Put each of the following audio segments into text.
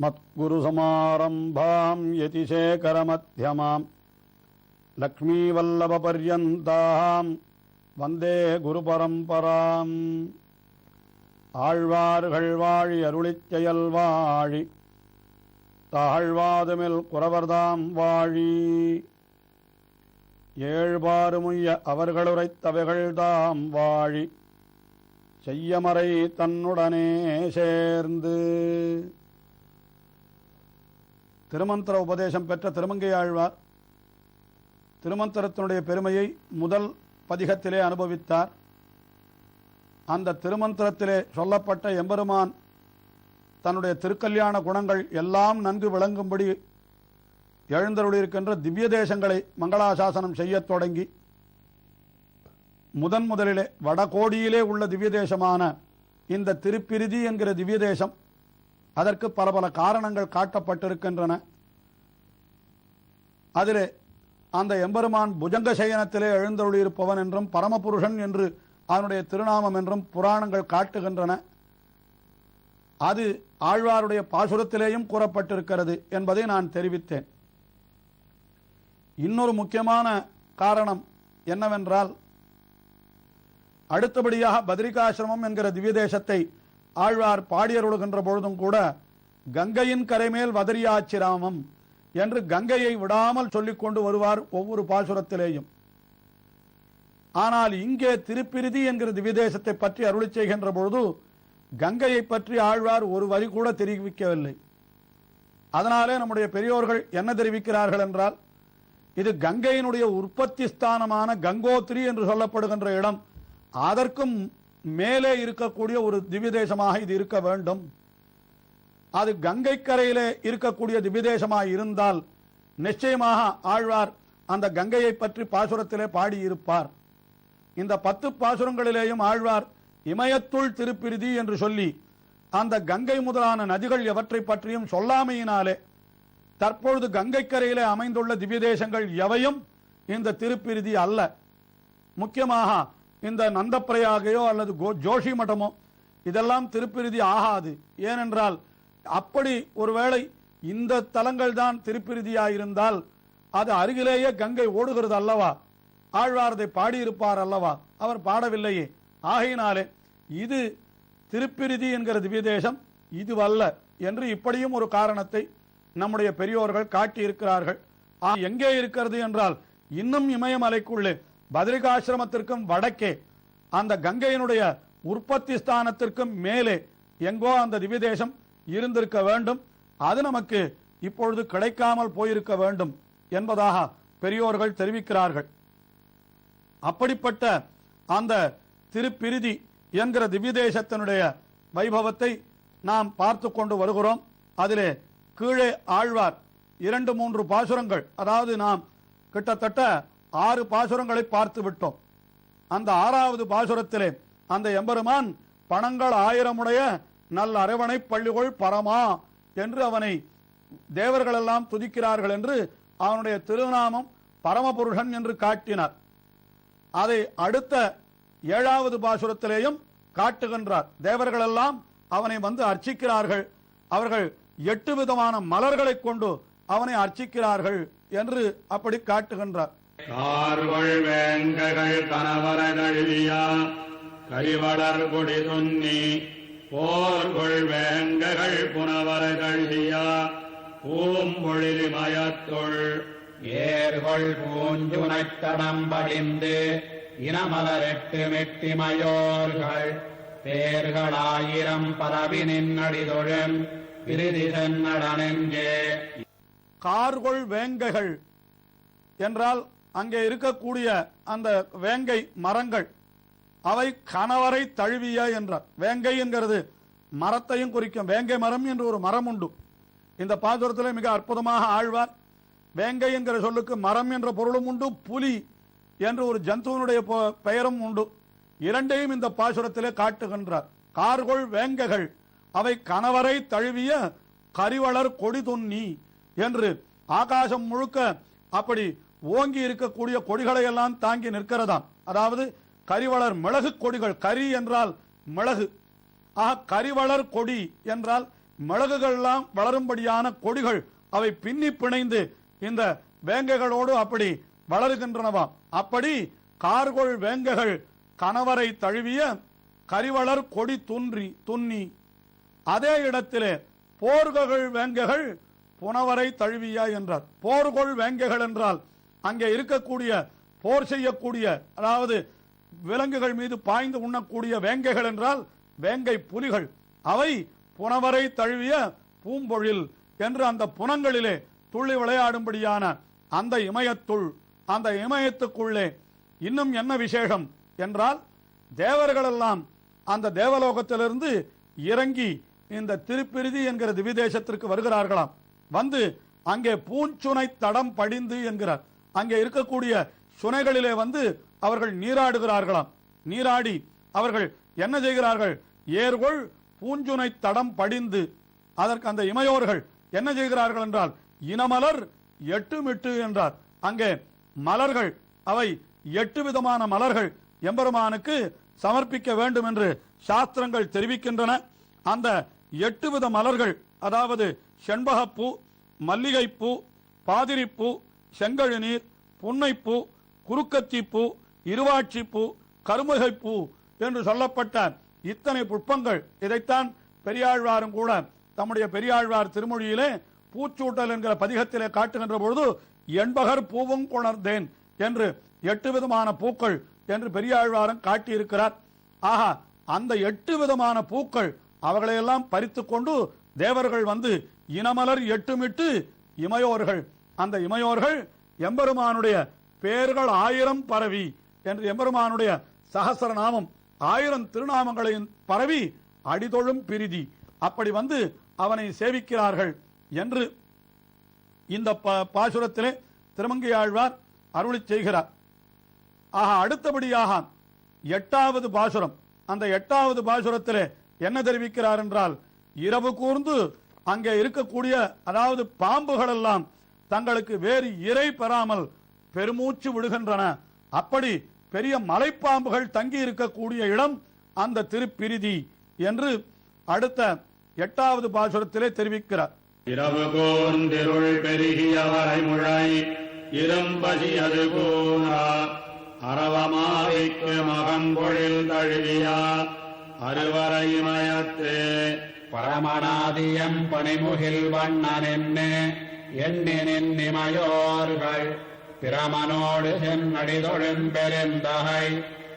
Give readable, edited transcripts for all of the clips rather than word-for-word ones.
மத்குருசமாரம்பாம் யதிசேகரமத்யமாம் லக்ஷ்மீவல்லபபர்யந்தாம் வந்தே குருபரம்பராம். ஆழ்வார்கள் வாழி அருளிச் செயல் வாழி தாழ்வாதுமில் குறவர்தாம் வாழி. ஏழ்பாறுமுய்ய அவர்களுரைத்தவைகள்தாம் வாழி செய்யமறை தன்னுடனே சேர்ந்து. திருமந்திர உபதேசம் பெற்ற திருமங்கையாழ்வார் திருமந்திரத்தினுடைய பெருமையை முதல் பதிகத்திலே அனுபவித்தார். அந்த திருமந்திரத்திலே சொல்லப்பட்ட எம்பெருமான் தன்னுடைய திருக்கல்யாண குணங்கள் எல்லாம் நன்கு விளங்கும்படி எழுந்தருளியிருக்கின்ற திவ்ய தேசங்களை மங்களாசாசனம் செய்யத் தொடங்கி முதலிலே வடகோடியிலே உள்ள திவ்ய தேசமான இந்த திருப்பிரிதி என்கிற திவ்ய தேசம், அதற்கு பல பல காரணங்கள் காட்டப்பட்டிருக்கின்றன. அதிலே அந்த எம்பெருமான் புஜங்க சயனத்திலே எழுந்தருளியிருப்பவன் என்றும் பரமபுருஷன் என்று அவனுடைய திருநாமம் என்றும் புராணங்கள் காட்டுகின்றன. அது ஆழ்வாருடைய பாசுரத்திலேயும் கூறப்பட்டிருக்கிறது என்பதை நான் தெரிவித்தேன். இன்னொரு முக்கியமான காரணம் என்னவென்றால், அடுத்தபடியாக பத்ரிகாசிரமம் என்கிற திவ்ய தேசத்தை ஆழ்வார் பாடியருளுகின்ற பொழுதும் கூட கங்கையின் கரைமேல் வதரியாச்சிராமம் என்று கங்கையை விடாமல் சொல்லிக் கொண்டு வருவார் ஒவ்வொரு பாசுரத்திலேயும். ஆனால் இங்கே திருப்பிரிதி என்கிற திவ்ய தேசத்தை பற்றி அருளி செய்கின்ற பொழுது கங்கையை பற்றி ஆழ்வார் ஒரு வரி கூட தெரிவிக்கவில்லை. அதனாலே நம்முடைய பெரியோர்கள் என்ன தெரிவிக்கிறார்கள் என்றால், இது கங்கையினுடைய உற்பத்தி ஸ்தானமான கங்கோத்திரி என்று சொல்லப்படுகின்ற இடம், அதற்கும் மேலே இருக்கக்கூடிய ஒரு திவ்ய தேசமாக இது இருக்க வேண்டும். அது கங்கை கரையிலே இருக்கக்கூடிய திவ்ய தேசமாக இருந்தால் நிச்சயமாக ஆழ்வார் அந்த கங்கையை பற்றி பாசுரத்திலே பாடியிருப்பார். இந்த 10 பாசுரங்களிலேயும் ஆழ்வார் இமயத்துள் திருப்பிரிதி என்று சொல்லி அந்த கங்கை முதலான நதிகள் எவற்றை பற்றியும் சொல்லாமையினாலே தற்பொழுது கங்கை கரையிலே அமைந்துள்ள திவ்ய தேசங்கள் எவையும் இந்த திருப்பிரிதி அல்ல. முக்கியமாக இந்த நந்தப்பிரயாகையோ அல்லது ஜோஷி மட்டமோ இதெல்லாம் திருப்பிரிதி ஆகாது. ஏனென்றால் அப்படி ஒருவேளை இந்த தலங்கள் தான் திருப்பிரிதியாயிருந்தால் அது அருகிலேயே கங்கை ஓடுகிறது அல்லவா, ஆழ்வாரதை பாடியிருப்பார் அல்லவா, அவர் பாடவில்லையே. ஆகையினாலே இது திருப்பிரிதி என்கிற திவ்ய தேசம் இதுவல்ல என்று இப்படியும் ஒரு காரணத்தை நம்முடைய பெரியோர்கள் காட்டியிருக்கிறார்கள். எங்கே இருக்கிறது என்றால், இன்னும் இமயமலைக்குள்ளே பத்ரிகாசிரமத்திற்கும் வடக்கே அந்த கங்கையினுடைய உற்பத்தி ஸ்தானத்திற்கும் மேலே எங்கோ அந்த திவ்ய தேசம் இருந்திருக்க வேண்டும். அது நமக்கு இப்பொழுது கிடைக்காமல் போயிருக்க வேண்டும் என்பதாக பெரியோர்கள் தெரிவிக்கிறார்கள். அப்படிப்பட்ட அந்த திருப்பிரிதி என்கிற திவ்ய தேசத்தினுடைய வைபவத்தை நாம் பார்த்து கொண்டு வருகிறோம். அதிலே கீழே ஆழ்வார் 2-3 பாசுரங்கள், அதாவது நாம் கிட்டத்தட்ட 6 பாசுரங்களை பார்த்து விட்டோம். அந்த 6வது பாசுரத்திலே அந்த எம்பெருமான் பணங்கள் 1000 நல்ல அரவணை பள்ளிகொள் பரமா என்று அவனை தேவர்கள் எல்லாம் துதிக்கிறார்கள் என்று அவனுடைய திருநாமம் பரமபுருஷன் என்று காட்டினார். அதை அடுத்த 7வது பாசுரத்திலேயும் காட்டுகின்றார். தேவர்கள் எல்லாம் அவனை வந்து அர்ச்சிக்கிறார்கள். அவர்கள் 8 விதமான மலர்களை கொண்டு அவனை அர்ச்சிக்கிறார்கள் என்று அப்படி காட்டுகின்றார். கார்கொள் வேங்ககள் கணவரதழியா கரிவளர் கொடி துன்னி போர்கொள் வேங்ககள் புனவரதழியா பூம்பொழிலி மயத்துள் ஏர்கொள் பூஞ்சுனைத்தடம் படிந்து இனமலரெட்டு மெட்டிமயோர்கள் பேர்கள் 1000 பரவி நின்னடிதொழும் பிரிதி சென்னடனெங்கே. கார்கொள் வேங்கைகள் என்றால் அங்கே இருக்கக்கூடிய அந்த வேங்கை மரங்கள் அவை கணவரை தழுவிய என்றார். வேங்கை என்கிறது மரத்தையும் குறிக்கும். வேங்கை மரம் என்று ஒரு மரம் உண்டு. இந்த பாசுரத்தில் மிக அற்புதமாக ஆழ்வார் வேங்கை என்கிற சொல்லுக்கு மரம் என்ற பொருளும் உண்டு, புலி என்று ஒரு ஜந்துவனுடைய பெயரும் உண்டு. இரண்டையும் இந்த பாசுரத்திலே காட்டுகின்றார். கார்கொள் வேங்கைகள் அவை கணவரை தழுவிய கரிவளர் கொடி துண்ணி என்று ஆகாசம் முழுக்க அப்படி ஓங்கி இருக்கக்கூடிய கொடிகளை எல்லாம் தாங்கி நிற்கிறதாம். அதாவது கரிவளர் மிளகு கொடிகள், கரி என்றால் மிளகு, கரிவளர் கொடி என்றால் மிளகுகள் எல்லாம் வளரும்படியான கொடிகள் அவை பின்னி பிணைந்து இந்த வேங்கைகளோடு அப்படி வளருகின்றனவாம். அப்படி கார்கொள் வேங்கைகள் கணவரை தழுவிய கரிவளர் கொடி துண்ணி. அதே இடத்திலே போர்ககள் வேங்கைகள் புனவரை தழுவிய என்றார். போர்கொள் வேங்கைகள் என்றால் அங்கே இருக்கக்கூடிய போர் செய்யக்கூடிய, அதாவது விலங்குகள் மீது பாய்ந்து உண்ணக்கூடிய வேங்கைகள் என்றால் வேங்கை புலிகள். அவை புனவரை தழுவிய பூம்பொழில் என்று அந்த புனங்களிலே துள்ளி விளையாடும்படியான அந்த இமயத்துள், அந்த இமயத்துக்குள்ளே இன்னும் என்ன விசேஷம் என்றால், தேவர்களெல்லாம் அந்த தேவலோகத்திலிருந்து இறங்கி இந்த திருப்பிரிதி என்கிற திவிதேசத்திற்கு வருகிறார்களாம். வந்து அங்கே பூஞ்சுனை தடம் படிந்து என்கிறார், அங்கே இருக்கக்கூடிய சுனைகளிலே வந்து அவர்கள் நீராடுகிறார்களாம். நீராடி அவர்கள் என்ன செய்கிறார்கள்? ஏர்கொள் பூஞ்சுனை தடம் படிந்து, அதற்கு அந்த இமையோர்கள் என்ன செய்கிறார்கள் என்றால் இனமலர் எட்டுமிட்டு என்றார். அங்கே மலர்கள், அவை 8 விதமான மலர்கள் எம்பெருமானுக்கு சமர்ப்பிக்க வேண்டும் என்று சாஸ்திரங்கள் தெரிவிக்கின்றன. அந்த 8 வித மலர்கள், அதாவது செண்பகப்பூ, மல்லிகைப்பூ, பாதிரிப்பூ, செங்கழுநீர், புன்னைப்பூ, குறுக்கத்திப்பூ, இருவாட்சிப்பூ, கருமுகைப்பூ என்று சொல்லப்பட்ட இத்தனை புஷ்பங்கள், இதைத்தான் பெரியாழ்வாரும் கூட தம்முடைய பெரியாழ்வார் திருமொழியிலே பூச்சூட்டல் என்கிற பதிகத்திலே காட்டுகின்ற பொழுது எண்பகர் பூவும் கொணர்ந்தேன் என்று 8 விதமான பூக்கள் என்று பெரியாழ்வாரும் காட்டியிருக்கிறார். ஆஹா, அந்த 8 விதமான பூக்கள் அவர்களையெல்லாம் பறித்து கொண்டு தேவர்கள் வந்து இனமலர் எட்டுமிட்டு இமையோர்கள், அந்த இமையோர்கள் எம்பெருமானுடைய பேர்கள் 1000 பரவி என்று எம்பெருமானுடைய சகசரநாமம் 1000 திருநாமங்களையும் பரவி அடிதொழும் பிரிதி அப்படி வந்து அவனை சேவிக்கிறார்கள் என்று இந்த பாசுரத்திலே திருமங்கையாழ்வார் அருளி செய்கிறார். ஆக அடுத்தபடியாக 8வது பாசுரம், அந்த 8வது பாசுரத்திலே என்ன தெரிவிக்கிறார் என்றால், இரவு கூர்ந்து அங்கே இருக்கக்கூடிய, அதாவது பாம்புகள் எல்லாம் தங்களுக்கு வேறு இறை பெறாமல் பெருமூச்சு விடுகின்றன. அப்படி பெரிய மலைப்பாம்புகள் தங்கி இருக்கக்கூடிய இடம் அந்த திருப்பிரிதி என்று அடுத்த 8வது பாசுரத்திலே தெரிவிக்கிறார். இரவு கோர்ந்திருள் பெருகிய வரைமுழை இரும்பசி அது கூறா அரவமாவிக்கு மகன் பொழில் தழுவியா அறுவரை மயத்தே பரமநாதியம் பனிமுகில் வண்ணன் எண்ணிமயோர்கள் பிரமனோடு சென்னடி தொழும்பெருந்தகை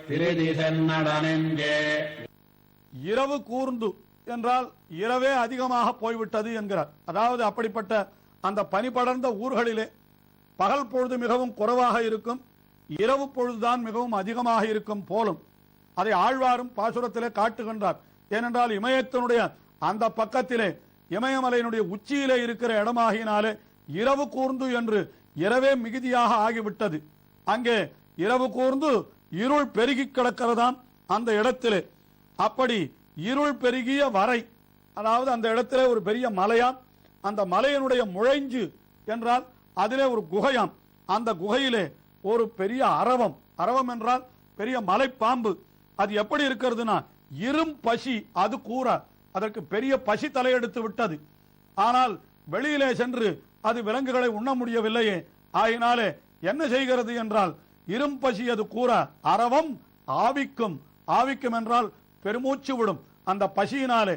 திருதி சென்னடனெங்கே. இரவு கூர்ந்து என்றால் இரவே அதிகமாக போய்விட்டது என்கிறார். அதாவது அப்படிப்பட்ட அந்த பனி படர்ந்த ஊர்களிலே பகல் பொழுது மிகவும் குறைவாக இருக்கும், இரவு பொழுதுதான் மிகவும் அதிகமாக இருக்கும் போலும். அதை ஆழ்வாரும் பாசுரத்திலே காட்டுகின்றார். ஏனென்றால் இமயத்தினுடைய அந்த பக்கத்திலே இமயமலையினுடைய உச்சியிலே இருக்கிற இடமாகினாலே இரவு கூர்ந்து என்று இரவே மிகுதியாக ஆகிவிட்டது. அங்கே இரவு கூர்ந்து இருள் பெருகி கிடக்கிறதாம் அந்த இடத்திலே. அப்படி இருள் பெருகிய வரை, அதாவது அந்த இடத்திலே ஒரு பெரிய மலையாம், அந்த மலையினுடைய முழைஞ்சு என்றால் அதிலே ஒரு குகையாம். அந்த குகையிலே ஒரு பெரிய அரவம், அரவம் என்றால் பெரிய மலைப்பாம்பு. அது எப்படி இருக்கிறதுனா இரும் பசி, அது கூற அதற்கு பெரிய பசி தலையெடுத்து விட்டது. ஆனால் வெளியிலே சென்று அது விலங்குகளை உண்ண முடியவில்லையே, ஆகினாலே என்ன செய்கிறது என்றால் இரும் பசி அது கூற அரவம் ஆவிக்கும், ஆவிக்கும் என்றால் பெருமூச்சு விடும் அந்த பசியினாலே.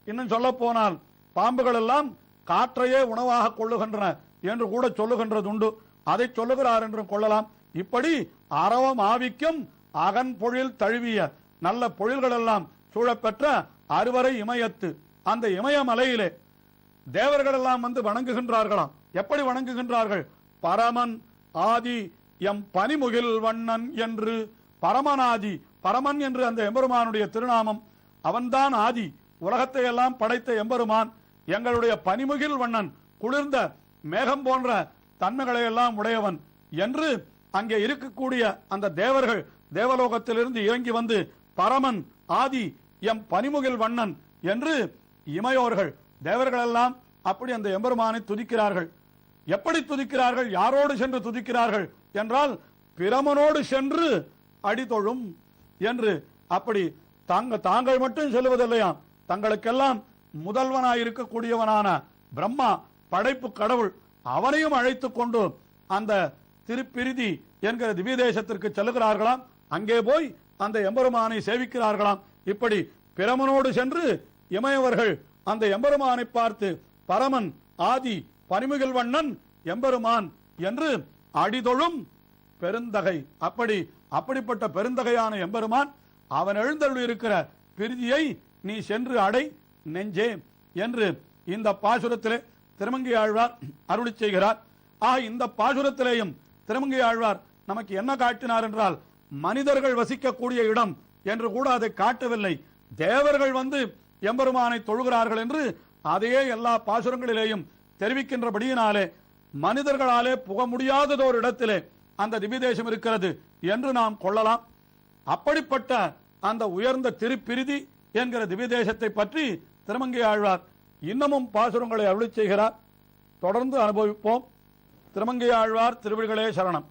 இன்னும் சொல்ல போனால் பாம்புகள் எல்லாம் காற்றையே உணவாக கொள்ளுகின்றன என்று கூட சொல்லுகின்றது உண்டு. அதை சொல்லுகிறார் என்று கொள்ளலாம். இப்படி அரவம் ஆவிக்கும் அகன் பொழில் தழுவிய நல்ல பொழில்கள் எல்லாம் சூழப்பெற்ற அறுவரை இமயத்து, அந்த இமயமலையிலே தேவர்கள் எல்லாம் வந்து வணங்குகின்றார்களாம். எப்படி வணங்குகின்றார்கள்? பரமன் ஆதி எம் பனிமுகில் வண்ணன் என்று. பரமனாதி, பரமன் என்று அந்த எம்பெருமானுடைய திருநாமம். அவன்தான் ஆதி, உலகத்தை எல்லாம் படைத்த எம்பெருமான். எங்களுடைய பனிமுகில் வண்ணன், குளிர்ந்த மேகம் போன்ற தன்மைகளை எல்லாம் உடையவன் என்று அங்கே இருக்கக்கூடிய அந்த தேவர்கள் தேவலோகத்திலிருந்து இறங்கி வந்து பரமன் ஆதி எம் பனிமுகில் வண்ணன் என்று இமையோர்கள் தேவர்கள் எல்லாம் அப்படி அந்த எம்பெருமானை துதிக்கிறார்கள். எப்படி துதிக்கிறார்கள்? யாரோடு சென்று துதிக்கிறார்கள் என்றால் பிரமனோடு சென்று அடிதொழும் என்று. அப்படி தாங்கள் மட்டும் செல்வதில்லையாம், தங்களுக்கெல்லாம் முதல்வனாயிருக்கக்கூடியவனான பிரம்மா படைப்பு கடவுள் அவனையும் அழைத்துக் கொண்டு அந்த திருப்பிரிதி என்கிற திவ்ய தேசத்திற்கு செல்லுகிறார்களாம். அங்கே போய் அந்த எம்பெருமானை சேவிக்கிறார்களாம். இப்படி பிரமனோடு சென்று இமையவர்கள் அந்த எம்பெருமானை பார்த்து பரமன் ஆதி பனிமுகில் வண்ணன் எம்பெருமான் என்று அடிதொழும் பெருந்தகை. அப்படிப்பட்ட பெருந்தகையான எம்பெருமான் அவன் எழுந்தருள் இருக்கிற பிரிதியை நீ சென்று அடை நெஞ்சே என்று இந்த பாசுரத்திலே திருமங்கை ஆழ்வார் அருளி செய்கிறார். இந்த பாசுரத்திலேயும் திருமங்கை ஆழ்வார் நமக்கு என்ன காட்டினார் என்றால், மனிதர்கள் வசிக்கக்கூடிய இடம் என்று கூட அதை காட்டவில்லை. தேவர்கள் வந்து எம்பெருமானை தொழுகிறார்கள் என்று அதையே எல்லா பாசுரங்களிலேயும் தெரிவிக்கின்றபடியினாலே மனிதர்களாலே புக முடியாததோர் இடத்திலே அந்த திவ்ய தேசம் இருக்கிறது என்று நாம் கொள்ளலாம். அப்படிப்பட்ட அந்த உயர்ந்த திருப்பிரிதி என்கிற திவ்ய தேசத்தை பற்றி திருமங்கை ஆழ்வார் இன்னமும் பாசுரங்களை அருளி செய்கிறார். தொடர்ந்து அனுபவிப்போம். திருமங்கை ஆழ்வார் திருவடிகளே சரணம்.